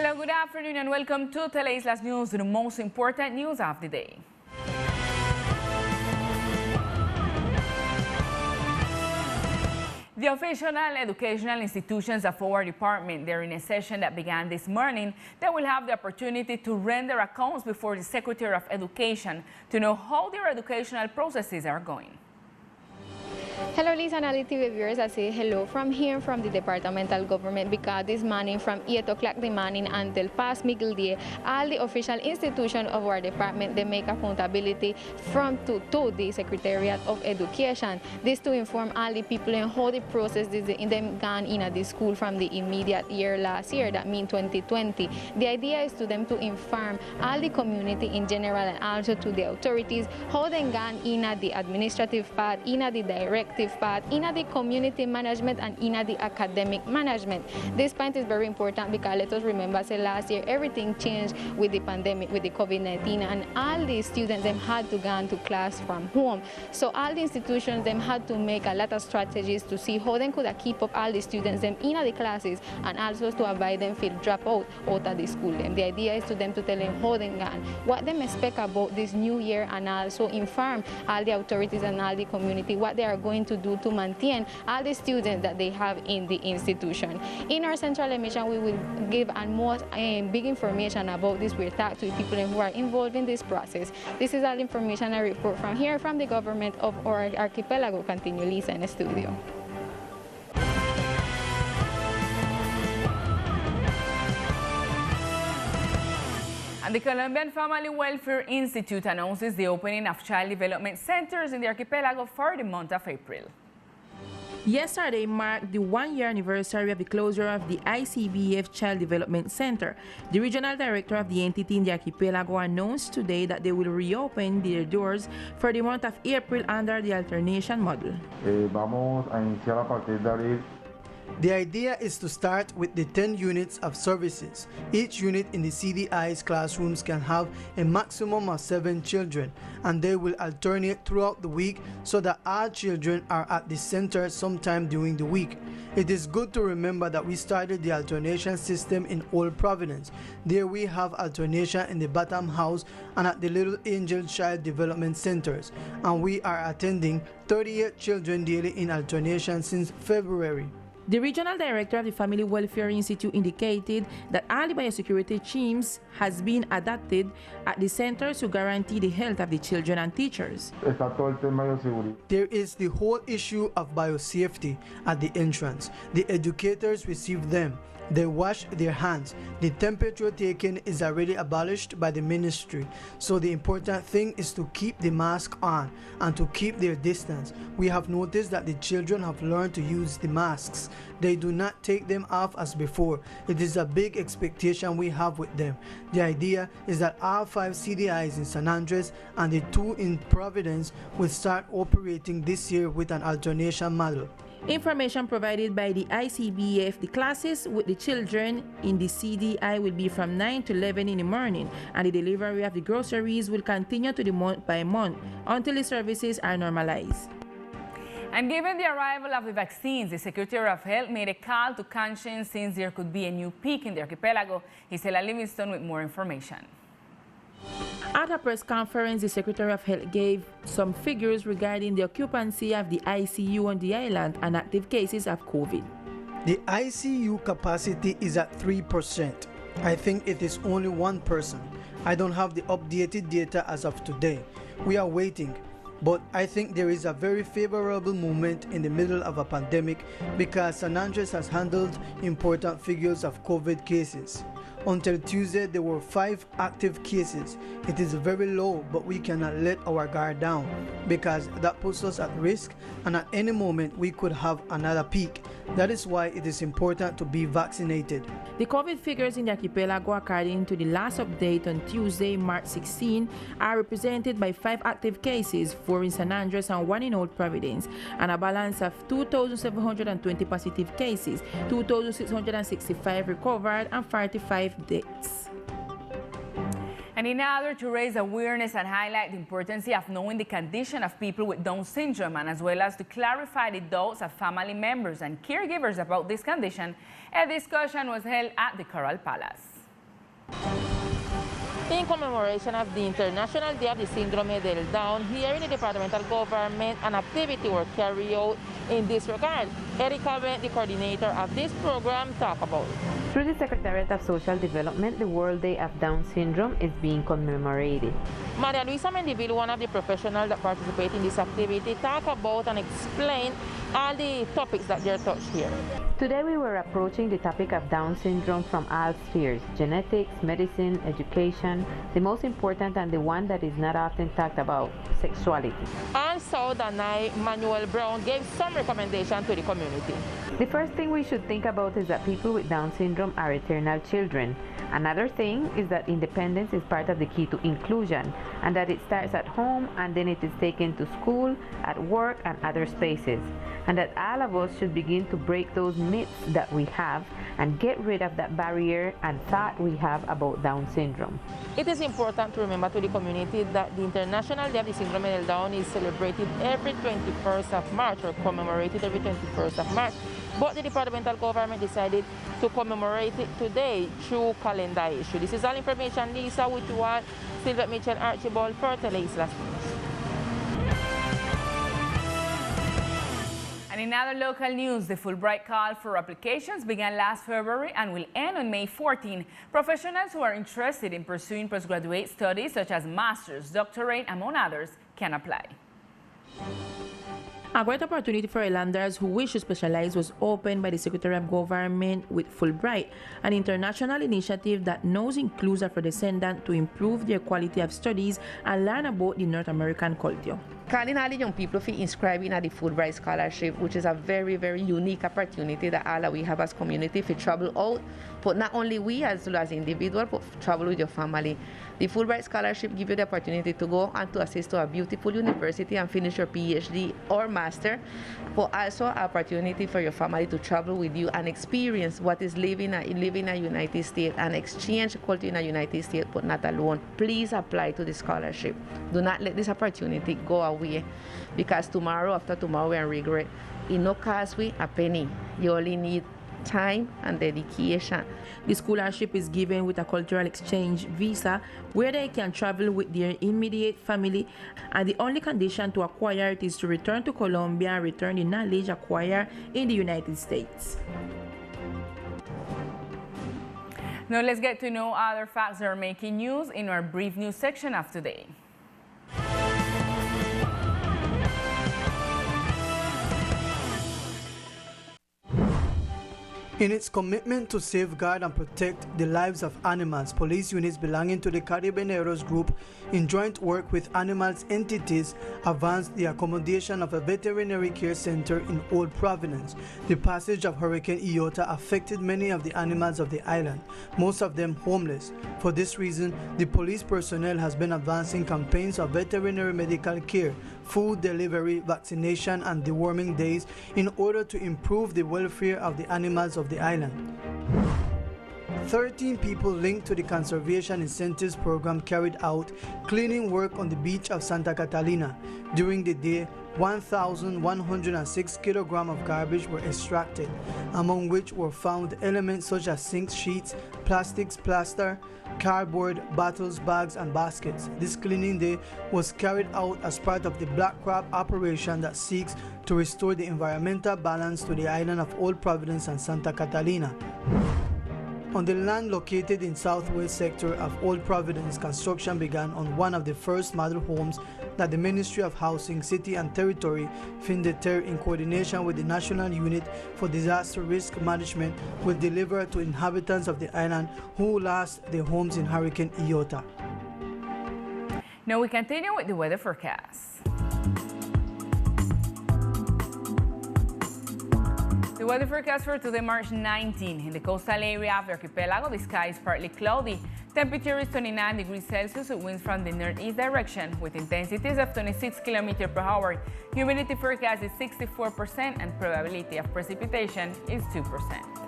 Hello, good afternoon and welcome to Teleislas News, the most important news of the day. The official educational institutions of our department, they're in a session that began this morning. They will have the opportunity to render accounts before the Secretary of Education to know how their educational processes are going. Hello, Lisa and Ali TV viewers. I say hello from here from the departmental government because this morning from 8 o'clock the morning until past middle day, all the official institutions of our department, they make accountability to the Secretariat of Education. This to inform all the people in how the process is in them gone in the school from the immediate year last year, that means 2020. The idea is to them to inform all the community in general and also to the authorities how they gone in the administrative part, in the directive part, in the community management and in the academic management. This point is very important because let us remember, say last year everything changed with the pandemic, with the COVID-19, and all the students them had to go to class from home. So all the institutions them had to make a lot of strategies to see how they could keep up all the students them in the classes and also to avoid them feel drop out of the school. And the idea is to them to tell them how they gone, what they expect about this new year, and also inform all the authorities and all the community what they are going to do to maintain all the students that they have in the institution. In our central emission, we will give a more big information about this. We'll talk to the people who are involved in this process. This is all information I report from here from the government of our archipelago. Continue, Lisa, in the studio. And the Colombian Family Welfare Institute announces the opening of child development centers in the archipelago for the month of April. Yesterday marked the one-year anniversary of the closure of the ICBF Child Development Center. The regional director of the entity in the archipelago announced today that they will reopen their doors for the month of April under the alternation model. Vamos a iniciar a partir de abril. The idea is to start with the 10 units of services. Each unit in the CDI'S classrooms can have a maximum of 7 children, and they will alternate throughout the week so that all children are at the center sometime during the week. It is good to remember that we started the alternation system in Old Providence. There we have alternation in the Bottom House and at the Little Angel Child Development Centers, and we are attending 38 children daily in alternation since February. The regional director of the Family Welfare Institute indicated that all the biosecurity teams has been adapted at the centers to guarantee the health of the children and teachers. There is the whole issue of biosafety at the entrance. The educators receive them. They wash their hands. The temperature taken is already abolished by the ministry. So the important thing is to keep the mask on and to keep their distance. We have noticed that the children have learned to use the masks. They do not take them off as before. It is a big expectation we have with them. The idea is that all 5 CDI'S in San Andres and the 2 in Providence will start operating this year with an alternation model. Information provided by the ICBF, the classes with the children in the CDI will be from 9 to 11 in the morning, and the delivery of the groceries will continue to the month by month until the services are normalized. And given the arrival of the vaccines, the Secretary of Health made a call to conscience since there could be a new peak in the archipelago. Gisela Livingston with more information. At a press conference, the Secretary of Health gave some figures regarding the occupancy of the ICU on the island and active cases of COVID. The ICU capacity is at 3%. I think it is only 1 person. I don't have the updated data as of today. We are waiting. But I think there is a very favorable moment in the middle of a pandemic because San Andres has handled important figures of COVID cases. Until Tuesday, there were 5 active cases. It is very low, but we cannot let our guard down because that puts us at risk, and at any moment we could have another peak. That is why it is important to be vaccinated. The COVID figures in the archipelago, according to the last update on Tuesday, March 16, are represented by 5 active cases, 4 in San Andres and 1 in Old Providence, and a balance of 2,720 positive cases, 2,665 recovered, and 45 deaths. And in order to raise awareness and highlight the importance of knowing the condition of people with Down syndrome, and as well as to clarify the doubts of family members and caregivers about this condition, a discussion was held at the Coral Palace. In commemoration of the International Day of the Syndrome del Down, here in the departmental government, an activity was carried out in this regard. Erica Bent, the coordinator of this program, talked about it. Through the Secretariat of Social Development, the World Day of Down Syndrome is being commemorated. Maria Luisa Mendivil, one of the professionals that participate in this activity, talked about and explained all the topics that they're touched here. Today we were approaching the topic of Down syndrome from all spheres: genetics, medicine, education, the most important and the one that is not often talked about, sexuality. Also, Danai Manuel Brown gave some recommendations to the community. The first thing we should think about is that people with Down syndrome are eternal children. Another thing is that independence is part of the key to inclusion, and that it starts at home and then it is taken to school, at work, and other spaces. And that all of us should begin to break those myths that we have and get rid of that barrier and thought we have about Down syndrome. It is important to remember to the community that the International Day of the Syndrome del Down is celebrated every 21st of March or commemorated every 21st of March. But the departmental government decided to commemorate it today through calendar issue. This is all information, Lisa, with you all, Sylvette Mitchell Archibald for Teleislas. And in other local news, the Fulbright call for applications began last February and will end on May 14. Professionals who are interested in pursuing postgraduate studies such as master's, doctorate, among others, can apply. A great opportunity for islanders who wish to specialize was opened by the Secretary of Government with Fulbright, an international initiative that now includes Afro-descendants to improve their quality of studies and learn about the North American culture. Calling all the young people for inscribing at the Fulbright Scholarship, which is a very, very unique opportunity that all we have as community for travel out, but not only we as individuals, but travel with your family. The Fulbright Scholarship gives you the opportunity to go and to assist to a beautiful university and finish your PhD or master, but also an opportunity for your family to travel with you and experience what is living in a United States and exchange culture in a United States, but not alone. Please apply to the scholarship. Do not let this opportunity go away, because tomorrow, after tomorrow, we are regret. It no cost we a penny. You only need time and dedication. The scholarship is given with a cultural exchange visa where they can travel with their immediate family, and the only condition to acquire it is to return to Colombia and return the knowledge acquired in the United States. Now let's get to know other facts that are making news in our brief news section of today. In its commitment to safeguard and protect the lives of animals, police units belonging to the Carabineros group, in joint work with animals entities, advanced the accommodation of a veterinary care center in Old Providence. The passage of Hurricane Iota affected many of the animals of the island, most of them homeless. For this reason, the police personnel has been advancing campaigns of veterinary medical care, food delivery, vaccination, and deworming days in order to improve the welfare of the animals of the island. 13 people linked to the Conservation Incentives Program carried out cleaning work on the beach of Santa Catalina. During the day, 1,106 kilograms of garbage were extracted, among which were found elements such as sink sheets, plastics, plaster, cardboard, bottles, bags, and baskets. This cleaning day was carried out as part of the Black Crab operation that seeks to restore the environmental balance to the island of Old Providence and Santa Catalina. On the land located in southwest sector of Old Providence, construction began on one of the first model homes that the Ministry of Housing, City and Territory, FINDETER, in coordination with the National Unit for Disaster Risk Management, will deliver to inhabitants of the island who lost their homes in Hurricane Iota. Now we continue with the weather forecast. The weather forecast for today, March 19. In the coastal area of the archipelago, the sky is partly cloudy. Temperature is 29 degrees Celsius with winds from the northeast direction with intensities of 26 km per hour. Humidity forecast is 64% and probability of precipitation is 2%.